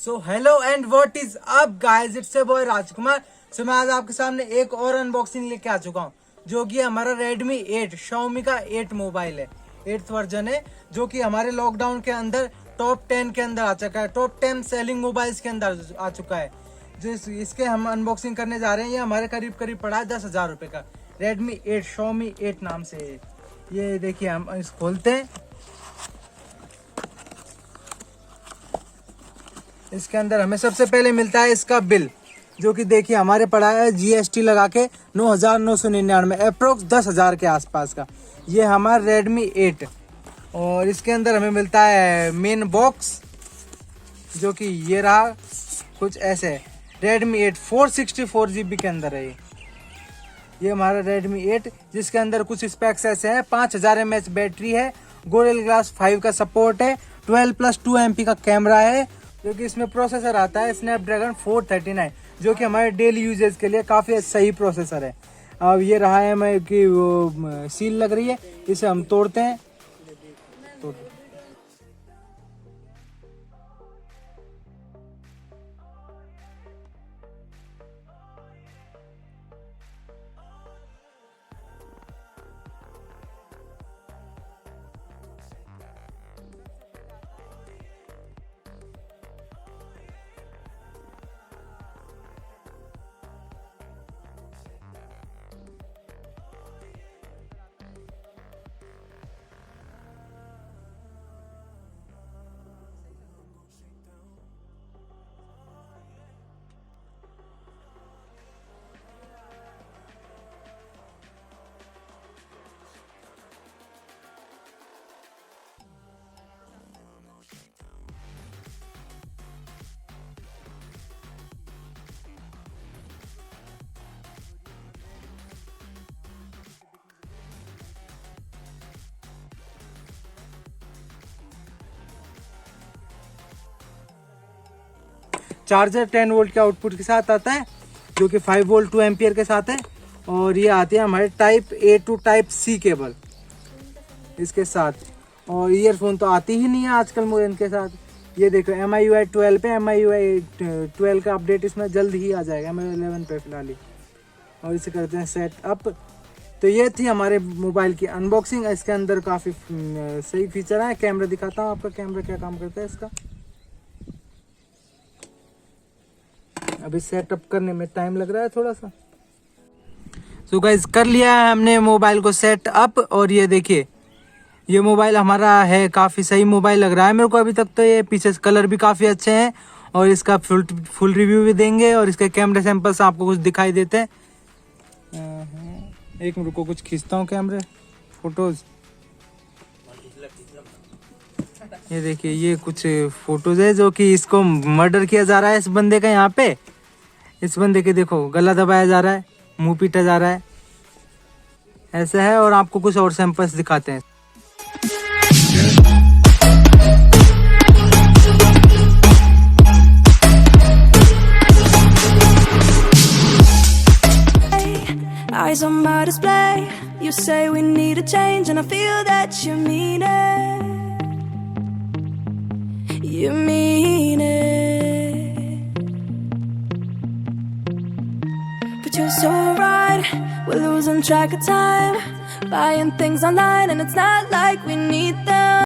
So hello and what is up guys, it's boy Rajkumar. सो मैं आज आपके सामने एक और अनबॉक्सिंग लेके आ चुका हूँ, जो कि हमारा Redmi 8 Xiaomi का 8 मोबाइल है, 8th वर्जन है, जो कि हमारे लॉकडाउन के अंदर टॉप 10 के अंदर आ चुका है, टॉप 10 सेलिंग मोबाइल्स के अंदर आ चुका है। जो इसके हम अनबॉक्सिंग करने जा रहे हैं, ये हमारे करीब करीब पड़ा है 10,000 रुपये का। Redmi 8 Xiaomi 8 नाम से है। ये देखिए, हम इस खोलते हैं। इसके अंदर हमें सबसे पहले मिलता है इसका बिल, जो कि देखिए हमारे पड़ा है GST लगा के 9,999, अप्रोक्स 10,000 के आसपास का। ये हमारा Redmi 8। और इसके अंदर हमें मिलता है मेन बॉक्स, जो कि ये रहा कुछ ऐसे है। Redmi 8 464 GB के अंदर है ये हमारा Redmi 8, जिसके अंदर कुछ स्पेक्स ऐसे हैं। 5000 mAh बैटरी है, गोरिल्ला ग्लास 5 का सपोर्ट है, 12+2 MP का कैमरा है, जो कि इसमें प्रोसेसर आता है स्नैपड्रैगन 439, जो कि हमारे डेली यूजेस के लिए काफ़ी सही प्रोसेसर है। अब ये रहा है मैं कि वो सील लग रही है, इसे हम तोड़ते हैं। तो चार्जर 10 वोल्ट के आउटपुट के साथ आता है, जो कि 5 वोल्ट 2 एम्पियर के साथ है। और ये आती है हमारे type A to type C cable इसके साथ। और ईयरफोन तो आती ही नहीं है आजकल मोबाइल के साथ। ये देखो MIUI 12 पे, MIUI 12 का अपडेट इसमें जल्द ही आ जाएगा, MIUI 11 पे फिलहाल ही। और इसे करते हैं सेट अप। तो ये थी हमारे मोबाइल की अनबॉक्सिंग। इसके अंदर काफ़ी सही फीचर है। कैमरा दिखाता हूँ आपका, कैमरा क्या काम करता है इसका। अभी सेटअप करने में टाइम लग रहा है थोड़ा सा। सो गाइस, कर लिया है हमने मोबाइल को सेट अप। और ये देखिए, ये मोबाइल हमारा है, काफ़ी सही मोबाइल लग रहा है मेरे को अभी तक। तो ये पीछे कलर भी काफ़ी अच्छे हैं, और इसका फुल रिव्यू भी देंगे। और इसके कैमरे सैंपल्स आपको कुछ दिखाई देते हैं। एक मिनट को कुछ खींचता हूँ कैमरे फोटोज़। ये देखिए, ये कुछ फोटोज है, जो कि इसको मर्डर किया जा रहा है इस बंदे का। यहाँ पे इस बंदे के देखो, गला दबाया जा रहा है, मुंह पीटा जा रहा है, ऐसा है। और आपको कुछ और सैंपल्स दिखाते हैं। Eyes on my display, you say we need a change, and I feel that you mean it. You mean it. But you're so right, we're losing track of time, buying things online, and it's not like we need them.